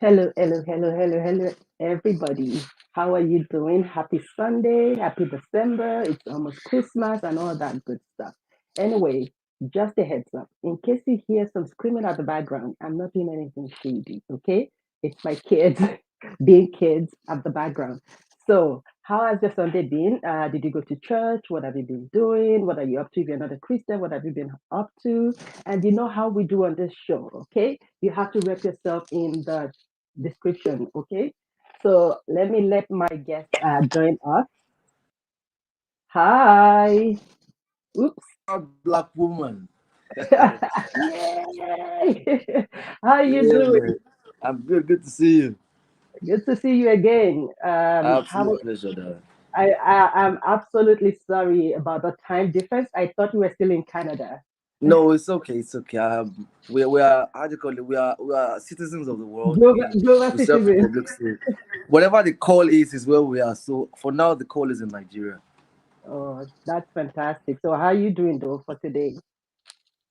Hello, everybody. How are you doing? Happy Sunday, happy December. It's almost Christmas and all that good stuff. Anyway, just a heads up. In case you hear some screaming at the background, I'm not doing anything shady, okay? It's my kids being kids at the background. So, how has your Sunday been? Did you go to church? What have you been doing? What are you up to? If you're not a Christian, what have you been up to? And you know how we do on this show, okay? You have to wrap yourself in the description, okay? So let my guest join us. Hi. Oops. Black woman. Yay! How you Yeah, doing? man. I'm good. Good to see you. Good to see you again. How Absolute pleasure, darling. I'm absolutely sorry about the time difference. I thought you were still in Canada. No, it's okay. It's okay. We are how do you call it? We are citizens of the world. Global We serve the citizen. public. So whatever the call is where we are. So for now, the call is in Nigeria. Oh, that's fantastic. So how are you doing though for today?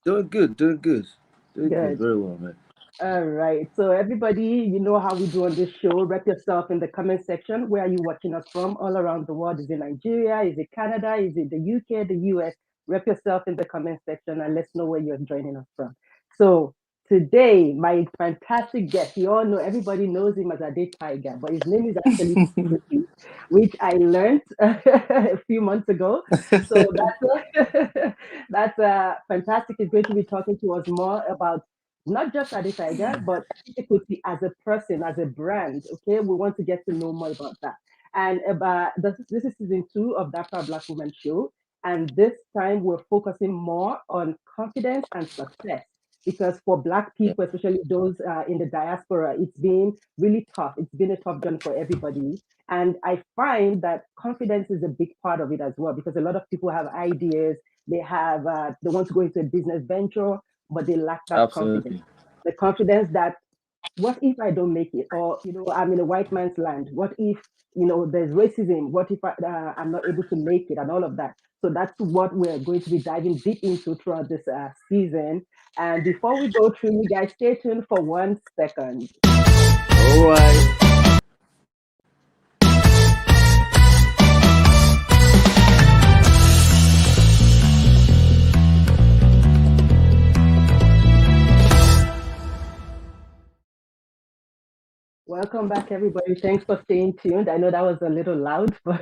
Doing good. Doing good. Doing good. Good. Very well, man. All right. So everybody, you know how we do on this show. Rep yourself in the comment section. Where are you watching us from? All around the world. Is it Nigeria? Is it Canada? Is it the UK? The US? Rep yourself in the comment section and let's know where you're joining us from. So today, my fantastic guest. You all know everybody knows him as Ade Tiger, but his name is actually Kuti, which I learned a few months ago. So that's fantastic. It's going to be talking to us more about not just Adi Tiger, but Kuti as a person, as a brand. Okay, we want to get to know more about that. And about this is season 2 of That Proud Black Woman show. And this time we're focusing more on confidence and success. Because for Black Yeah, people, especially those in the diaspora, it's been really tough. It's been a tough journey for everybody. And I find that confidence is a big part of it as well, because a lot of people have ideas, they want to go into a business venture, but they lack that confidence. absolutely. The confidence that what if I don't make it, or I'm in a white man's land? What if there's racism? What if I'm not able to make it, and all of that? So that's what we're going to be diving deep into throughout this season. And before we go through, you guys stay tuned for 1 second. All right. Welcome back, everybody. Thanks for staying tuned. I know that was a little loud, but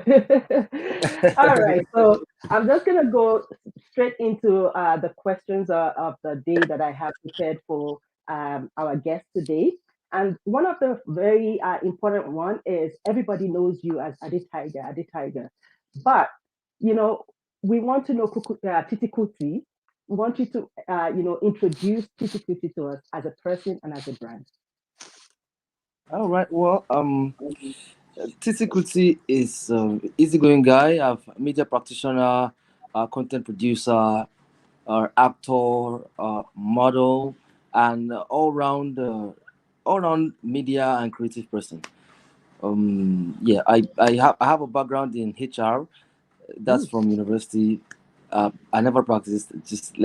all right. So I'm just going to go straight into the questions of the day that I have prepared for our guest today. And one of the very important one is everybody knows you as Adi Tiger, Adi Tiger. But, you know, we want to know Titi Kuti. We want you to, introduce Titi Kuti to us as a person and as a brand. All right. Well, Titi Kuti is easygoing guy. I'm a media practitioner, content producer, actor, model, and all round media and creative person. Yeah, I have a background in HR. That's Ooh. from university. I never practiced. Just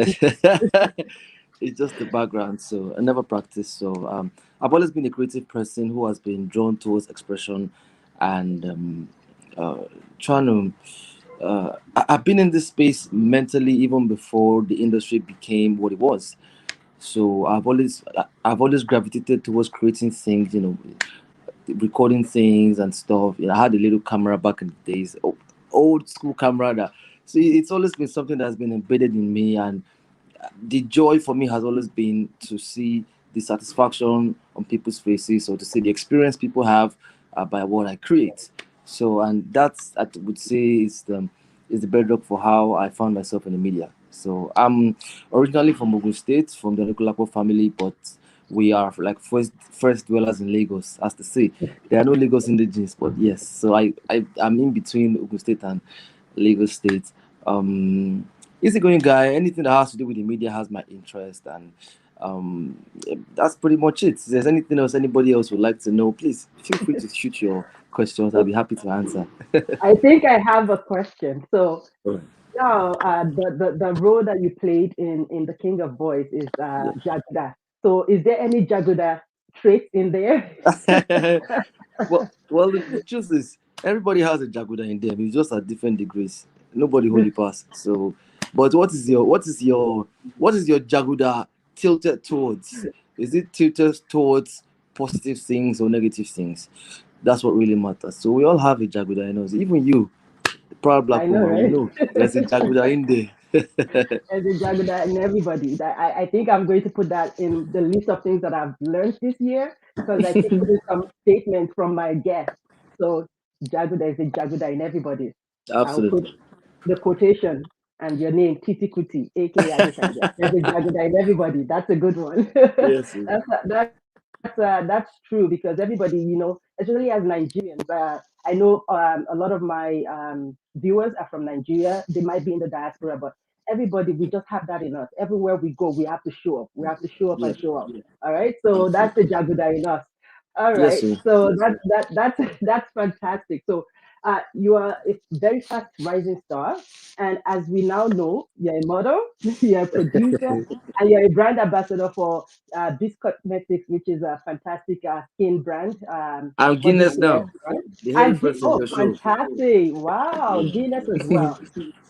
it's just the background. So I never practiced. So I've always been a creative person who has been drawn towards expression and uh, trying to. I've been in this space mentally even before the industry became what it was. So I've always gravitated towards creating things, recording things and stuff. I had a little camera back in the days, old school camera. So it's always been something that's been embedded in me, and the joy for me has always been to see the satisfaction on people's faces, or to see the experience people have by what I create. So, and that's I would say is the bedrock for how I found myself in the media. So I'm originally from Ogun State, from the Nikolapo family, but we are like first dwellers in Lagos, as to say. There are no Lagos indigenes, but yes. So I'm in between Ogun State and Lagos State. Easygoing guy. Anything that has to do with the media has my interest, and that's pretty much it. If there's anything else anybody else would like to know, please feel free to shoot your questions. I'll be happy to answer. I think I have a question. So Alright. now, the role that you played in the King of Boys is Yeah. Jaguda. So is there any Jaguda traits in there? well, the truth is, everybody has a Jaguda in them. It's just at different degrees. Nobody holy pass. So, but what is your Jaguda tilted towards? Is it tilted towards positive things or negative things? That's what really matters. So we all have a Jaguda in us. Even you, the proud I black know, woman, we right? know there's a Jaguda in there. As a Jaguda and everybody. I think I'm going to put that in the list of things that I've learned this year because I keep putting some statements from my guests. So Jaguda is a Jaguda in everybody. I'll put Absolutely. the quotation and your name, Titi Kuti, A.K.A. There's a Jaguda in everybody. That's a good one. Yes. That's true because everybody, especially as Nigerians, I know a lot of my viewers are from Nigeria. They might be in the diaspora, but everybody, we just have that in us. Everywhere we go, we have to show up. We have to show up Yeah. and show up. All right. So that's the Jaguda in us. All Yes, right. sir. So that's fantastic. So you are a very fast rising star, and as we now know, you're a model, you're a producer, and you're a brand ambassador for Biz Cosmetics, which is a fantastic skin brand, I'm body Guinness care now. brand. The hairy person in Oh, your show. fantastic! Wow, Yeah. Guinness as well.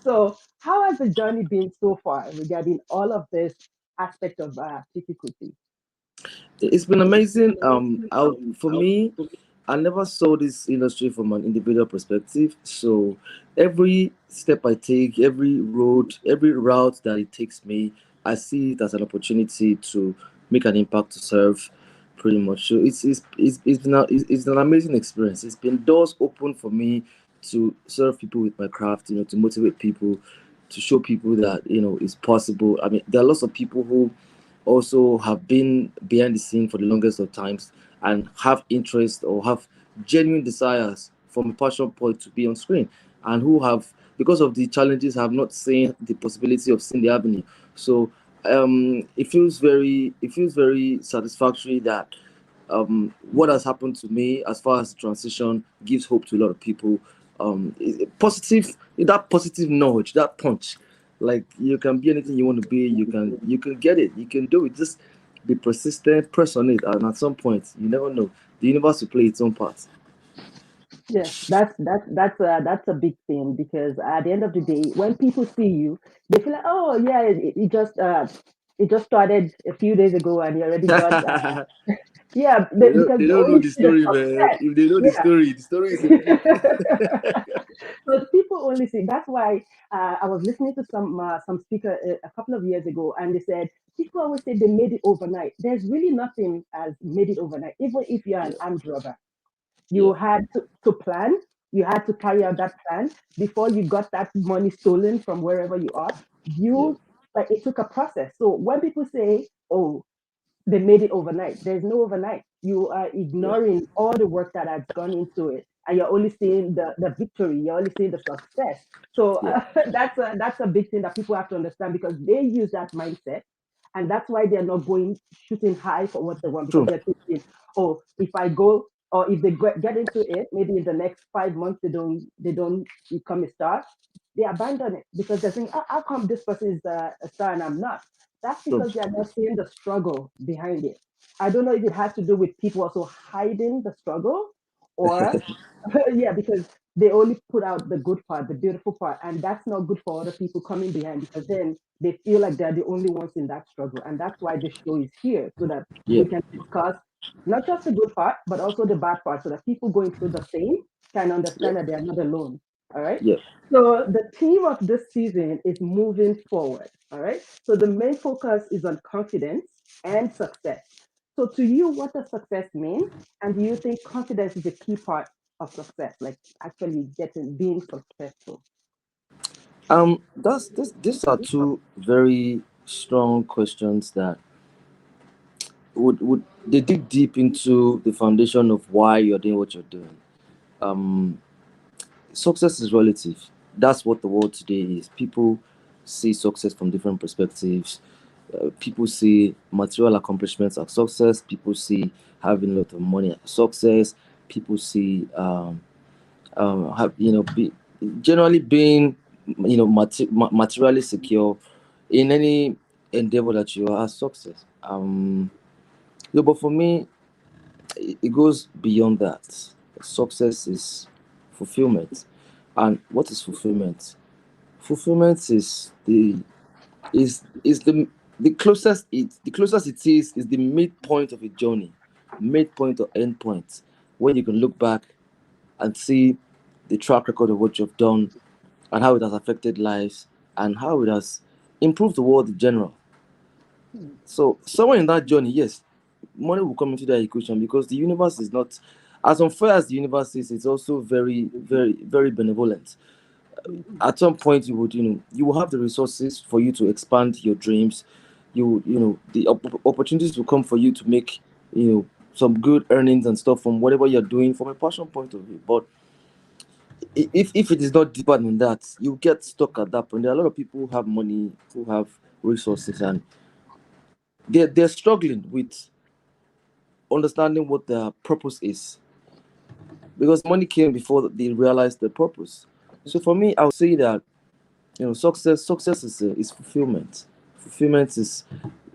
So, how has the journey been so far regarding all of this aspect of Titi? It's been amazing. For me, I never saw this industry from an individual perspective. So every step I take, every road, every route that it takes me, I see it as an opportunity to make an impact to serve. Pretty much. So it's an amazing experience. It's been doors open for me to serve people with my craft. To motivate people, to show people that it's possible. I mean, there are lots of people who also have been behind the scene for the longest of times and have interest or have genuine desires from a passion point to be on screen, and who have, because of the challenges, have not seen the possibility of seeing the avenue. So it feels very satisfactory that what has happened to me as far as transition gives hope to a lot of people. Positive, that positive nudge, that punch, like you can be anything you want to be. You can get it. You can do it. Just be persistent, press on it, and at some point, you never know, the universe will play its own part. Yes, that's a big thing because at the end of the day, when people see you, they feel like, oh yeah, it just started a few days ago and you already got yeah, They because they don't know only the see the story, man. success. If they know Yeah. the story is in book. But people only see. That's why I was listening to some speaker a couple of years ago, and they said people always say they made it overnight. There's really nothing as made it overnight. Even if you're an Yeah, armed robber, yeah, you had to plan. You had to carry out that plan before you got that money stolen from wherever you are. yeah. You like it took a process. So when people say, "Oh, they made it overnight," there's no overnight. You are Yeah. ignoring all the work that has gone into it, and you're only seeing the victory. You're only seeing the success. So Yeah. that's a big thing that people have to understand because they use that mindset, and that's why they're not going shooting high for what they want because True. they're thinking, oh, if I go or if they get into it, maybe in the next 5 months they don't become a star. They abandon it because they're saying, how come this person is a star and I'm not? That's True. because they are not seeing the struggle behind it. I don't know if it has to do with people also hiding the struggle or, yeah, because they only put out the good part, the beautiful part, and that's not good for other people coming behind because then they feel like they're the only ones in that struggle. And that's why the show is here so that Yeah. we can discuss not just the good part, but also the bad part so that people going through the same can Yeah. understand that they are not alone. All right. Yeah. So the theme of this season is moving forward. All right. So the main focus is on confidence and success. So to you, what does success mean? And do you think confidence is a key part of success, like actually being successful? That's this. These are two very strong questions that would they dig deep into the foundation of why you're doing what you're doing. Um, Success is relative. That's what the world today is. People see success from different perspectives. People see material accomplishments as success. People see having a lot of money as success. People see have generally being materially secure in any endeavor that you are as success. But for me, it goes beyond that. Success is fulfillment. And what is fulfillment? Fulfillment is the closest it is the midpoint of a journey, midpoint or end point, when you can look back and see the track record of what you've done and how it has affected lives and how it has improved the world in general. So somewhere in that journey, yes, money will come into that equation because the universe is not as unfair as the universe is. It's also very, very, very benevolent. At some point, you will have the resources for you to expand your dreams. The opportunities will come for you to make some good earnings and stuff from whatever you're doing from a passion point of view. But if it is not deeper than that, you get stuck at that point. There are a lot of people who have money, who have resources, and they're struggling with understanding what their purpose is because money came before they realized the purpose. So for me, I would say that success is fulfillment. Fulfillment is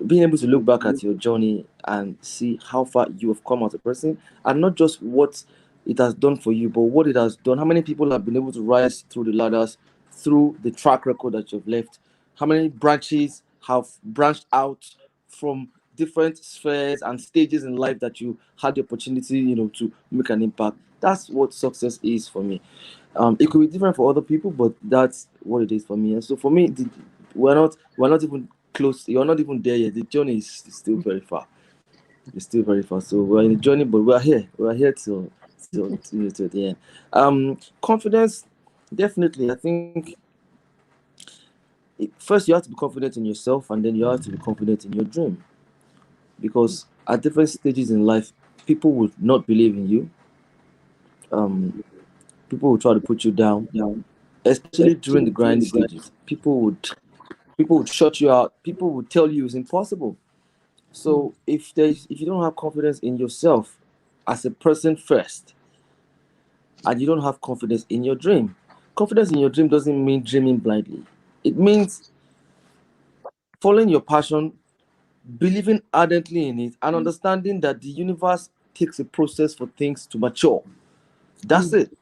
being able to look back at your journey and see how far you have come as a person, and not just what it has done for you, but what it has done. How many people have been able to rise through the ladders, through the track record that you've left? How many branches have branched out from different spheres and stages in life that you had the opportunity, to make an impact? That's what success is for me. It could be different for other people, but that's what it is for me. And so for me, we're not even close. You're not even there yet. The journey is still very far. It's still very far. So we're in the journey, but we're here. We're here till the end. Confidence, definitely. I think first you have to be confident in yourself, and then you have to be confident in your dream. Because at different stages in life, people will not believe in you. Um, People will try to put you down, especially during the grind stages. People would shut you out. People would tell you it's impossible. So if you don't have confidence in yourself as a person first, and you don't have confidence in your dream, confidence in your dream doesn't mean dreaming blindly. It means following your passion, believing ardently in it, and understanding that the universe takes a process for things to mature. That's it.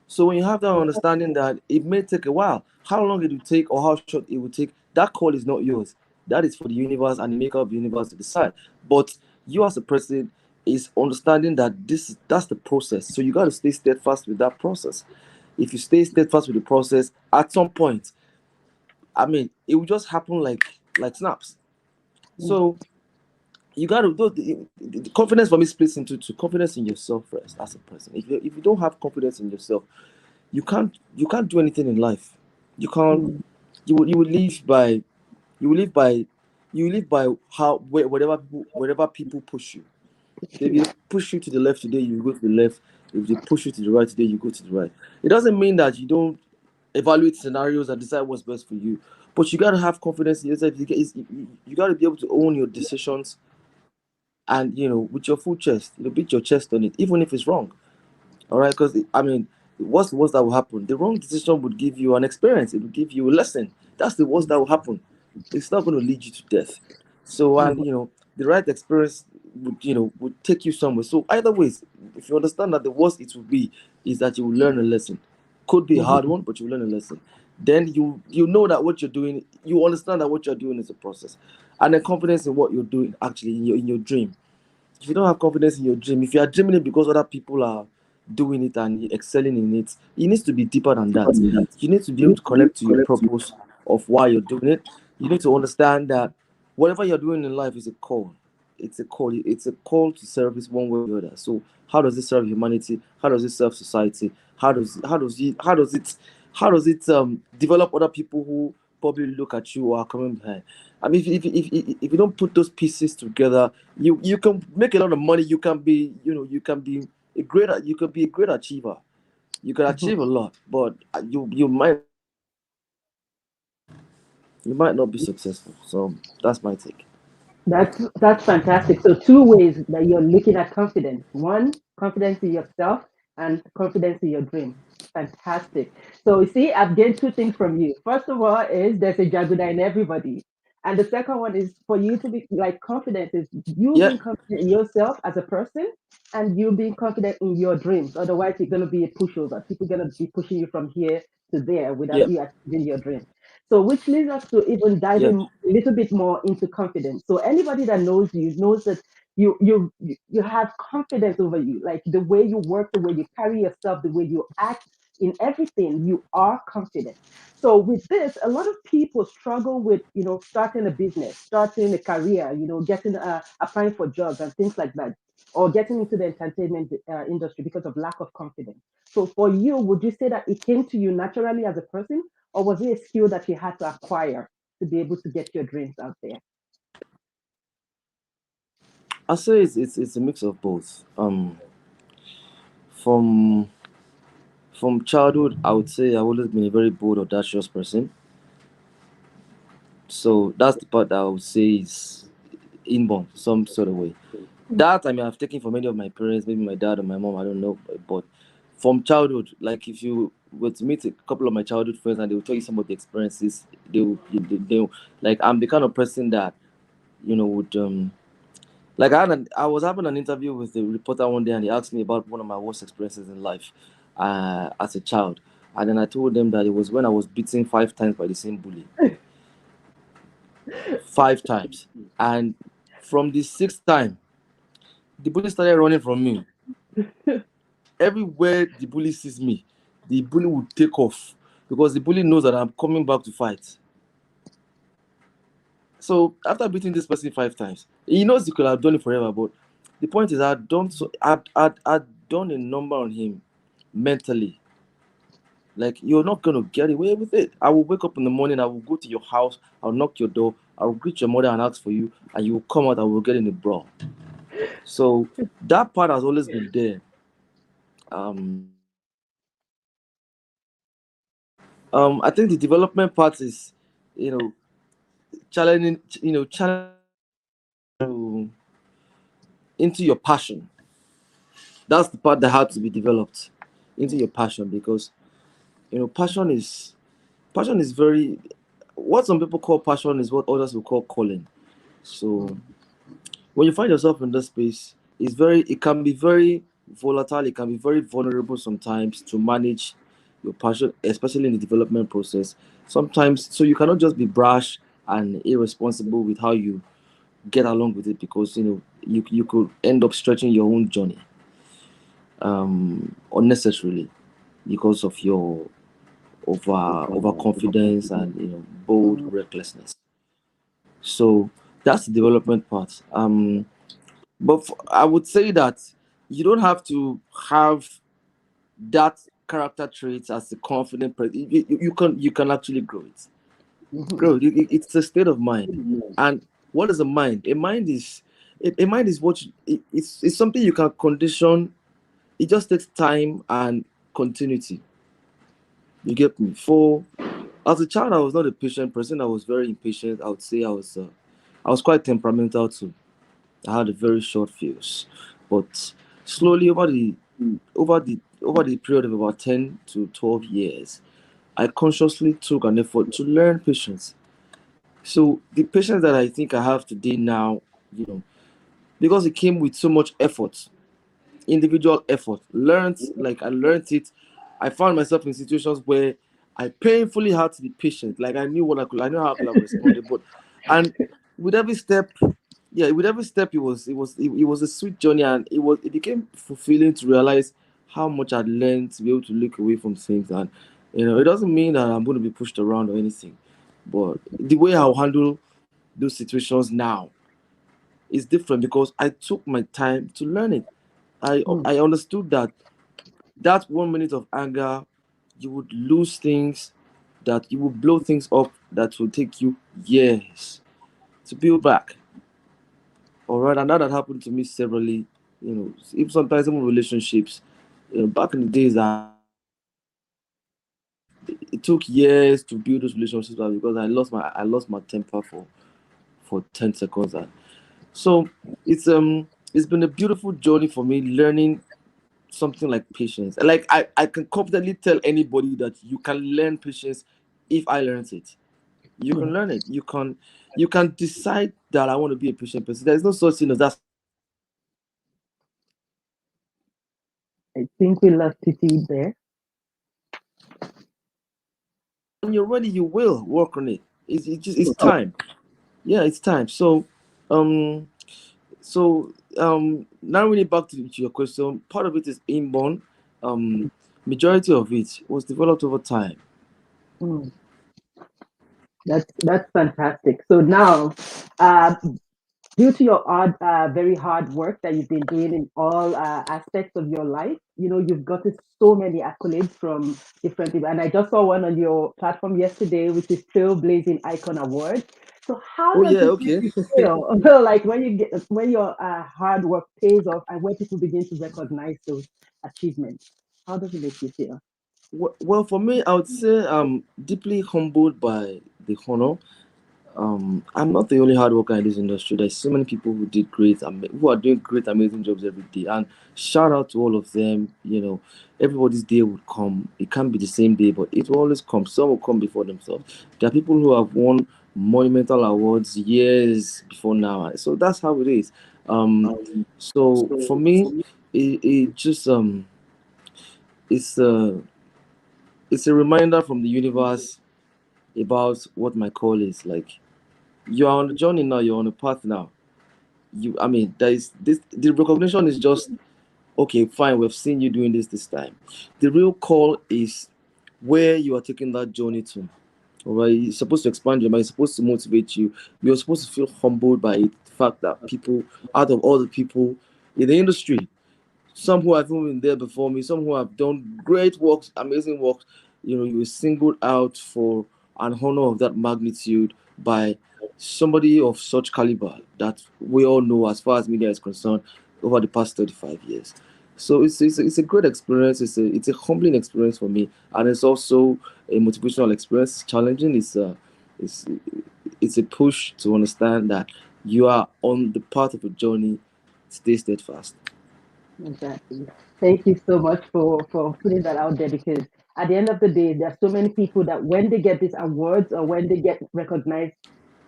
So when you have that understanding that it may take a while, how long it will take or how short it will take, that call is not yours. That is for the universe and the maker of the universe to decide. But you as a person is understanding that that's the process. So you got to stay steadfast with that process. If you stay steadfast with the process, at some point, I mean, it will just happen like snaps. So you got to do the confidence for me splits into two: confidence in yourself first as a person. If you don't have confidence in yourself, you can't do anything in life. You can't. You will live by you will live by you live by whatever people push you. If they push you to the left today, you go to the left. If they push you to the right today, you go to the right. It doesn't mean that you don't evaluate scenarios and decide what's best for you, but you gotta have confidence in yourself. You gotta be able to own your decisions, and with your full chest, beat your chest on it, even if it's wrong. All right, because I mean, what's the worst that will happen? The wrong decision would give you an experience. It would give you a lesson. That's the worst that will happen. It's not going to lead you to death. So, and the right experience would take you somewhere. So either ways, if you understand that the worst it will be is that you will learn a lesson. Could be a hard one, but you will learn a lesson. Then you know that what you're doing, you understand that what you're doing is a process, and then confidence in what you're doing actually in your dream. If you don't have confidence in your dream, if you are dreaming it because other people are doing it and excelling in it, it needs to be deeper than that. You need to be able to connect to your purpose of why you're doing it. You need to understand that whatever you're doing in life is a call. It's a call. It's a call to service one way or the other. So how does it serve humanity? How does it serve society? How does it develop other people who probably look at you or are coming behind? I mean, if you don't put those pieces together, you can make a lot of money. You can be a great achiever. You can achieve a lot, but you might not be successful. So that's my take. That's fantastic. So two ways that you're looking at confidence. One, confidence in yourself, and confidence in your dream. Fantastic. So you see, I've gained two things from you. First of all, is there's a Jaguda in everybody. And the second one is for you to be like confident is you Yeah, being confident in yourself as a person and you being confident in your dreams. Otherwise, you're going to be a pushover. People are going to be pushing you from here to there without yeah, you achieving your dream. So, which leads us to even yeah. diving a little bit more into confidence. So, anybody that knows you knows that you have confidence over you, like the way you work, the way you carry yourself, the way you act in everything. You are confident. So with this, a lot of people struggle with, starting a business, starting a career, getting applying for jobs and things like that, or getting into the entertainment industry because of lack of confidence. So for you, would you say that it came to you naturally as a person, or was it a skill that you had to acquire to be able to get your dreams out there? I say it's a mix of both. From childhood, I would say I've always been a very bold, audacious person. So that's the part that I would say is inborn, some sort of way. That I mean, I've taken from many of my parents, maybe my dad or my mom, I don't know. But from childhood, like if you were to meet a couple of my childhood friends and they will tell you some of the experiences, they will like I'm the kind of person that would like I was having an interview with a reporter one day and he asked me about one of my worst experiences in life as a child. And then I told them that it was when I was beaten 5 times by the same bully. 5 times. And from the sixth time, the bully started running from me. Everywhere the bully sees me, the bully will take off because the bully knows that I'm coming back to fight. So after beating this person 5 times, he knows he could have done it forever. But the point is, I'd done a number on him mentally. Like you're not gonna get away with it. I will wake up in the morning. I will go to your house. I'll knock your door. I will greet your mother and ask for you, and you will come out and we'll get in a brawl. So that part has always been there. Um, I think the development part is, you know, challenging you into your passion. That's the part that had to be developed into your passion because passion is very what some people call passion is what others will call calling. So when you find yourself in this space, it can be very volatile, it can be very vulnerable sometimes to manage your passion, especially in the development process. Sometimes so you cannot just be brash and irresponsible with how you get along with it because you could end up stretching your own journey unnecessarily because of your overconfidence and bold Mm, recklessness. So that's the development part. But I would say that you don't have to have that character traits as a confident person. You can actually grow it. mhm, Grow it. It's a state of mind. And what is a mind? A mind is what it's something you can condition. It just takes time and continuity. You get me? For as a child, I was not a patient person. I was very impatient. I would say I was quite temperamental too. I had a very short fuse, but slowly over the period of about 10 to 12 years, I consciously took an effort to learn patience. So the patience that I think I have today now, because it came with so much effort, individual effort. I learned it. I found myself in situations where I painfully had to be patient. Like I know how I could have responded, but and with every step, yeah, with every step it was a sweet journey, and it became fulfilling to realize how much I'd learned to be able to look away from things, and it doesn't mean that I'm going to be pushed around or anything, but the way I'll handle those situations now is different because I took my time to learn it. I mm, I understood that 1 minute of anger, you would lose things, that you will blow things up that will take you years to build back. All right, and that happened to me severally. If sometimes even relationships, back in the days, it took years to build those relationships back because I lost my temper for 10 seconds. And so it's been a beautiful journey for me learning something like patience. Like I can confidently tell anybody that you can learn patience if I learned it. You can learn it. You can decide that I want to be a patient person. There's no such thing as that. I think we lost Titi there. When you're ready, you will work on it. It's time. Yeah, it's time. Um, now really back to your question. Part of it is inborn. Um, Majority of it was developed over time. Mm, that's fantastic. So now, uh, due to your very hard work that you've been doing in all aspects of your life, you've gotten so many accolades from different people. And I just saw one on your platform yesterday, which is Trailblazing Icon Award. So how Oh does yeah, it make okay. you feel? Like when your hard work pays off and when people begin to recognize those achievements? How does it make you feel? Well, for me, I would say I'm deeply humbled by the honor. I'm not the only hard worker in this industry. There's so many people who did who are doing great, amazing jobs every day. And shout out to all of them. Everybody's day would come. It can't be the same day, but it will always come. Some will come before themselves. There are people who have won monumental awards years before now. So that's how it is. So for me, it just it's a it's a reminder from the universe about what my call is. Like, you are on the journey now, you're on a path now. I mean, there is this, the recognition is just, okay, fine, we've seen you doing this time. The real call is where you are taking that journey to. All right, it's supposed to expand your mind, it's supposed to motivate you. You're supposed to feel humbled by it, the fact that people, out of all the people in the industry, some who have even been there before me, some who have done great works, amazing works. You were singled out for an honor of that magnitude by somebody of such caliber that we all know as far as media is concerned over the past 35 years. So it's a great experience. It's a humbling experience for me, and it's also a motivational experience. It's challenging. It's it's a push to understand that you are on the path of a journey. Stay steadfast. Exactly. Thank you so much for putting that out there because at the end of the day, there are so many people that when they get these awards or when they get recognized,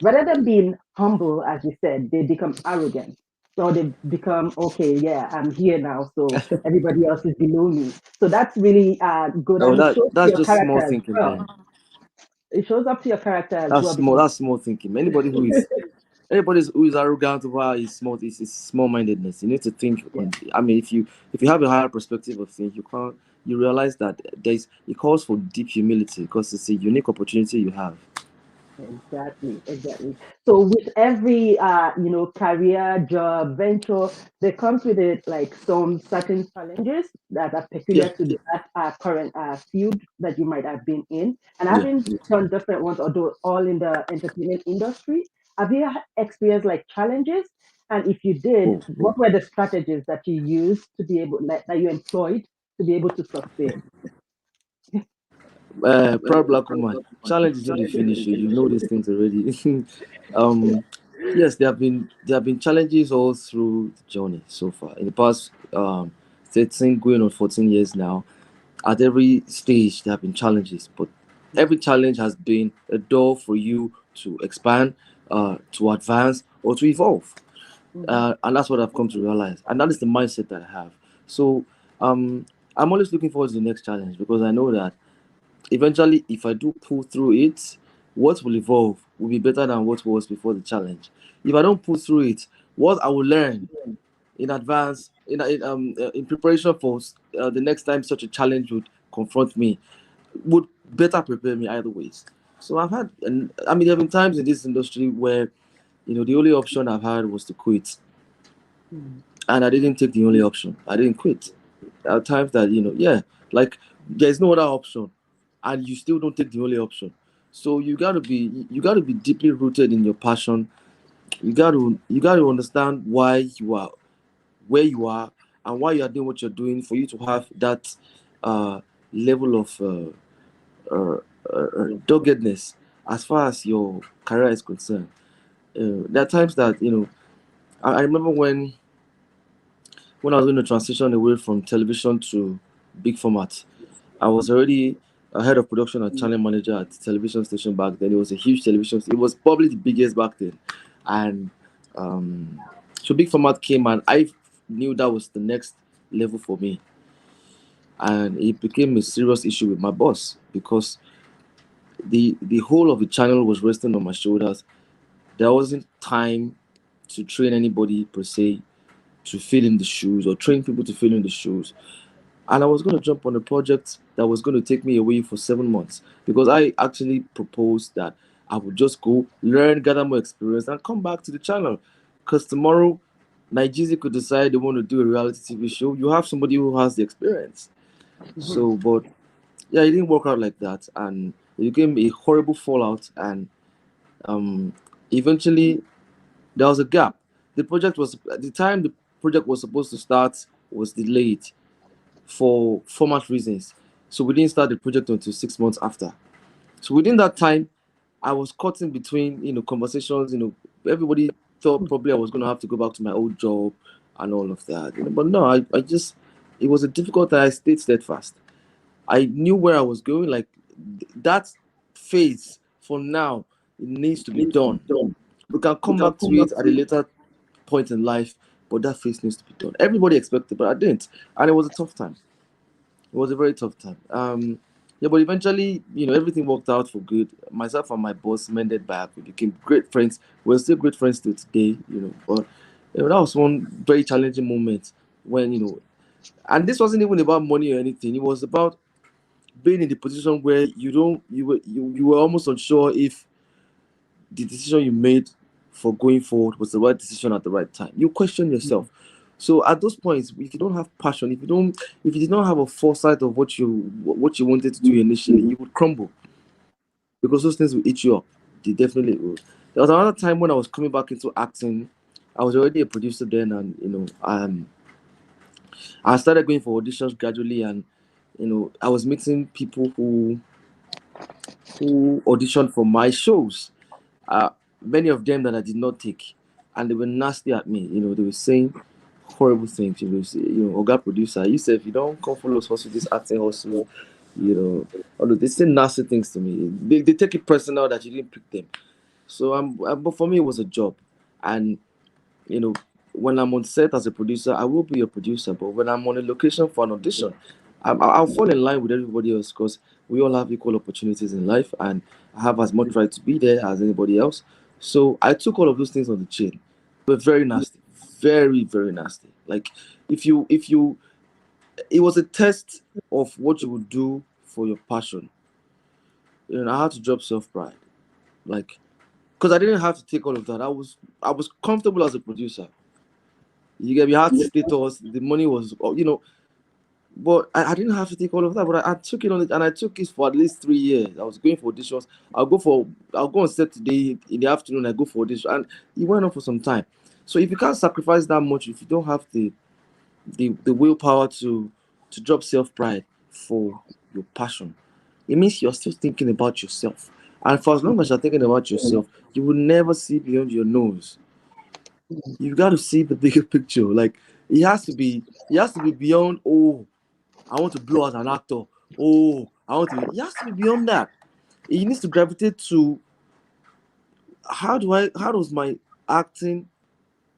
rather than being humble, as you said, they become arrogant. So they become, okay, yeah, I'm here now, so everybody else is below me. So that's really good, No, and it shows that's your just small character as thinking, well. then. It shows up to your character as That's well small. because That's small thinking. Who is arrogant over is small. Is small mindedness. You need to think. yeah. I mean, if you have a higher perspective of things, you can't. You realize that it calls for deep humility because it's a unique opportunity you have. Exactly, exactly. So with every career, job, venture, there comes with it like some certain challenges that are Yeah, peculiar to that current field that you might have been in. And yeah. having done different ones, although all in the entertainment industry, have you experienced like challenges? And if you did, Oh, oh. what were the strategies that you used to be able, like, that you employed to be able to succeed? Proud black woman. Challenge is not the finish. You know these things already. um, yes, there have been challenges all through the journey so far. In the past 13 going on 14 years now, at every stage there have been challenges, but every challenge has been a door for you to expand, to advance, or to evolve. Mhm. And that's what I've come to realize, and that is the mindset that I have. So um, I'm always looking forward to the next challenge because I know that eventually, if I do pull through it, what will evolve will be better than what was before the challenge. If I don't pull through it, what I will learn in advance, in preparation for the next time such a challenge would confront me, would better prepare me either ways. So and I mean, there have been times in this industry where the only option I've had was to quit, Mhm. and I didn't take the only option. I didn't quit. There are times that yeah, like there's no other option, and you still don't take the only option. So you gotta be deeply rooted in your passion. You gotta understand why you are where you are and why you are doing what you're doing for you to have that uh, level of doggedness as far as your career is concerned. There are times that I remember when I was going to transition away from television to big format. I was already a head of production and channel manager at television station back then. It was a huge television. It was probably the biggest back then, and um, so big format came, and I knew that was the next level for me, and it became a serious issue with my boss because the whole of the channel was resting on my shoulders. There wasn't time to train anybody per se to fill in the shoes or train people to fill in the shoes. And I was going to jump on a project that was going to take me away for 7 months because I actually proposed that I would just go learn, gather more experience, and come back to the channel. Because tomorrow, Nigeria could decide they want to do a reality TV show. You have somebody who has the experience. So, but yeah, it didn't work out like that, and it became a horrible fallout. And um, eventually, there was a gap. The project was at the time the project was supposed to start was delayed for format reasons. So we didn't start the project until 6 months after. So within that time, I was caught in between, conversations. Everybody thought probably I was going to have to go back to my old job and all of that. But no, I just, it was a difficult time. I stayed steadfast. I knew where I was going. Like that phase for now, it needs to be done. We can come back to it at a later point in life, but that phase needs to be done. Everybody expected, but I didn't. And it was a tough time. It was a very tough time. Yeah, but eventually, everything worked out for good. Myself and my boss mended back. We became great friends. We're still great friends till today, But that was one very challenging moment when, and this wasn't even about money or anything. It was about being in the position where you were almost unsure if the decision you made for going forward was the right decision at the right time. You question yourself. So at those points, if you don't have passion, if you did not have a foresight of what you wanted to do initially, you would crumble because those things will eat you up. They definitely will. There was another time when I was coming back into acting. I was already a producer then, and I started going for auditions gradually, and I was meeting people who auditioned for my shows. Uh, Many of them that I did not take, and they were nasty at me. They were saying horrible things. Oga producer, you said if you don't come follow us hustle this acting hustle, although they say nasty things to me. They take it personal that you didn't pick them. So but for me it was a job, and you know, when I'm on set as a producer, I will be a producer. But when I'm on a location for an audition, I'll fall in line with everybody else because we all have equal opportunities in life, and I have as much right to be there as anybody else. So I took all of those things on the chin. But very nasty, very very nasty. Like if you, it was a test of what you would do for your passion. I had to drop self pride, like because I didn't have to take all of that. I was comfortable as a producer. You get me? I had status. The money was, but I didn't have to take all of that. But I took it on it, and I took it for at least 3 years. I was going for auditions. I'll go on set today in the afternoon. I go for audition, and it went on for some time. So if you can't sacrifice that much, if you don't have the willpower to drop self pride for your passion, it means you're still thinking about yourself. And for as long as you're thinking about yourself, you will never see beyond your nose. You got to see the bigger picture. Like it has to be beyond. Oh, I want to blow as an actor. Oh, I want to. It has to be beyond that. It needs to gravitate to how does my acting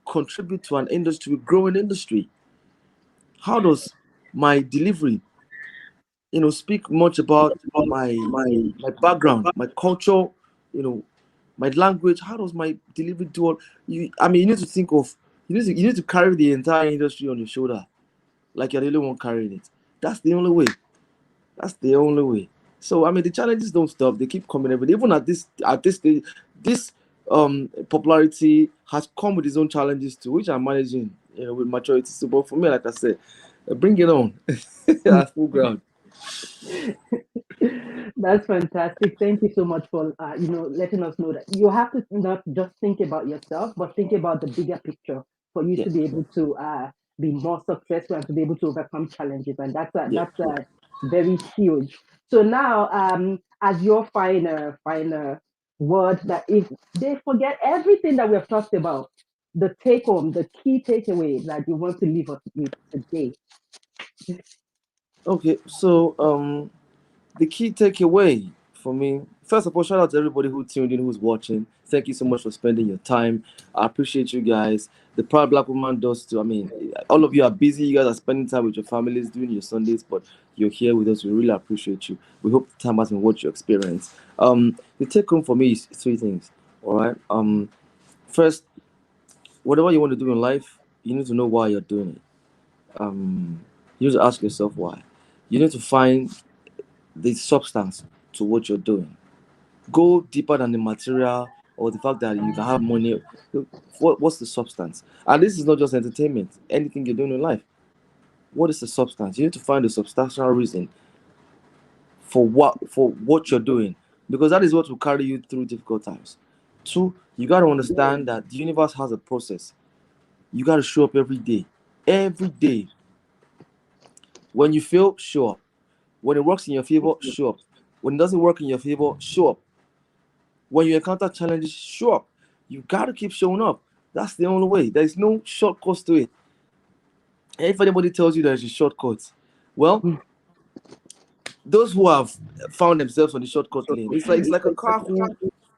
contribute to an industry, growing industry? How does my delivery, speak much about my background, my culture, you know, my language? How does my delivery do all I mean, you need to think of you need to carry the entire industry on your shoulder like you're the only one carrying it. That's the only way. That's the only way. So I mean, the challenges don't stop; they keep coming every day. Even at this stage, this popularity has come with its own challenges too, which I'm managing, with maturity. So, but for me, like I said, bring it on at full ground. That's fantastic. Thank you so much for letting us know that you have to not just think about yourself, but think about the bigger picture for you Yeah, to be able to be more successful and to be able to overcome challenges, and yeah. that's very huge. So now, as your final word, that if they forget everything that we have talked about, the take home, the key takeaway that you want to leave us with today. Okay, so The key takeaway for me, first of all, shout out to everybody who tuned in, who's watching. Thank you so much for spending your time. I appreciate you guys. The Proud Black Woman does too. I mean, all of you are busy. You guys are spending time with your families, doing your Sundays, but you're here with us. We really appreciate you. We hope the time has been what you experience. The take home for me is three things. All right. First, whatever you want to do in life, you need to know why you're doing it. You need to ask yourself why. You need to find the substance to what you're doing. Go deeper than the material or the fact that you can have money. What's the substance? And this is not just entertainment. Anything you're doing in life. What is the substance? You need to find the substantial reason for what you're doing, because that is what will carry you through difficult times. Two, you got to understand that the universe has a process. You got to show up every day. Every day. When you fail, show up. When it works in your favor, show up. When it doesn't work in your favor, show up. When you encounter challenges, show up. You got to keep showing up. That's the only way. There's no shortcuts to it. If anybody tells you there's a shortcut, well, those who have found themselves on the shortcut lane, it's like a car who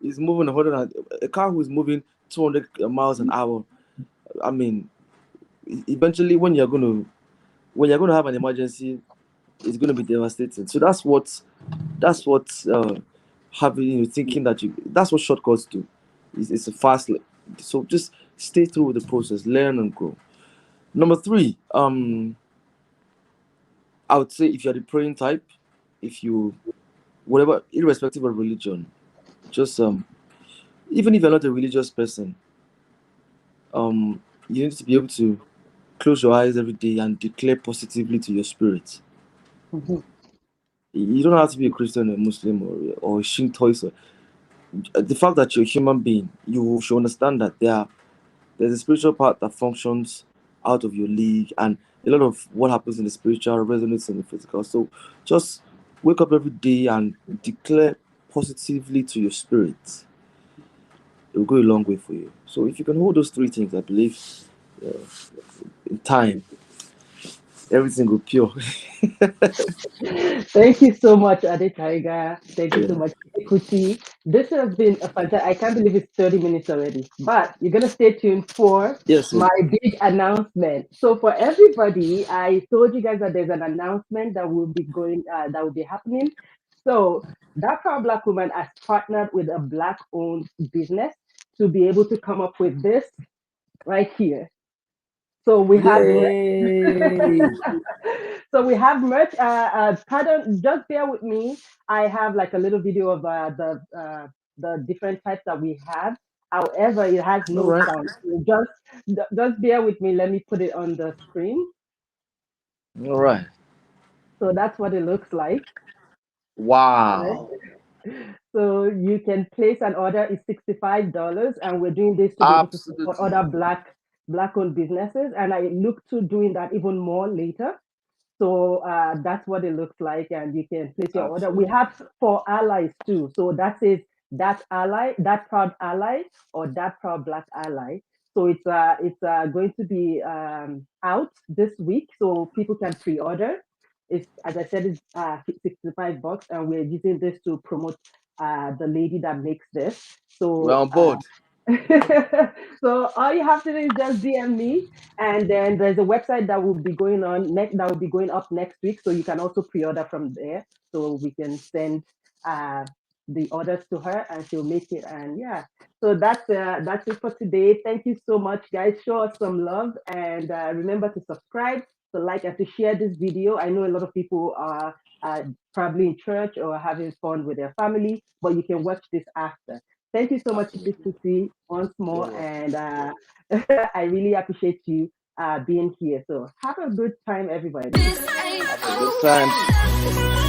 is moving 100, a car who is moving 200 miles an hour. I mean, eventually, when you're gonna have an emergency, it's gonna be devastating. So that's what having thinking that that's what shortcuts do. It's a fast so just stay through with the process, learn and grow. Number three, I would say if you're the praying type, if you whatever, irrespective of religion, just even if you're not a religious person, you need to be able to close your eyes every day and declare positively to your spirit. Mhm. You don't have to be a Christian or a Muslim or a Shintoist. The fact that you're a human being, you should understand that there's a spiritual part that functions out of your league, and a lot of what happens in the spiritual resonates in the physical. So just wake up every day and declare positively to your spirit. It will go a long way for you. So if you can hold those three things, I believe uh, in time everything will pure. Thank you so much, Adetaiga. Thank you so Yeah. much, Kuti. This has been a fantastic. I can't believe it's 30 minutes already, but you're gonna stay tuned for Yes. my big announcement. So for everybody, I told you guys that there's an announcement that will be that will be happening. So that Proud Black Woman has partnered with a Black-owned business to be able to come up with this right here. So we have Yay! so we have merch. Pardon, just bear with me. I have like a little video of the different types that we have. However, it has All no right. sound. So just bear with me. Let me put it on the screen. All right. So that's what it looks like. Right? Wow. So you can place an order. It's $65, and we're doing this to be able to support Absolutely. other black-owned businesses. And I look to doing that even more later. So that's what it looks like, and you can place your order. We Absolutely. have for allies too. So that says that ally, that proud ally, or that proud black ally. So it's going to be out this week, so people can pre-order. It's, as I said, it's $65, and we're using this to promote the lady that makes this. We're So on board. so all you have to do is just DM me, and then there's a website that will be going on next that will be going up next week. So you can also pre-order from there. So we can send uh, the orders to her, and she'll make it. And yeah, so that's it for today. Thank you so much, guys. Show us some love, and remember to subscribe, to like, and to share this video. I know a lot of people are probably in church or having fun with their family, but you can watch this after. Thank you so much, Absolutely. Kuti, once You're more, welcome. and I really appreciate you being here. So have a good time, everybody. Have a good time.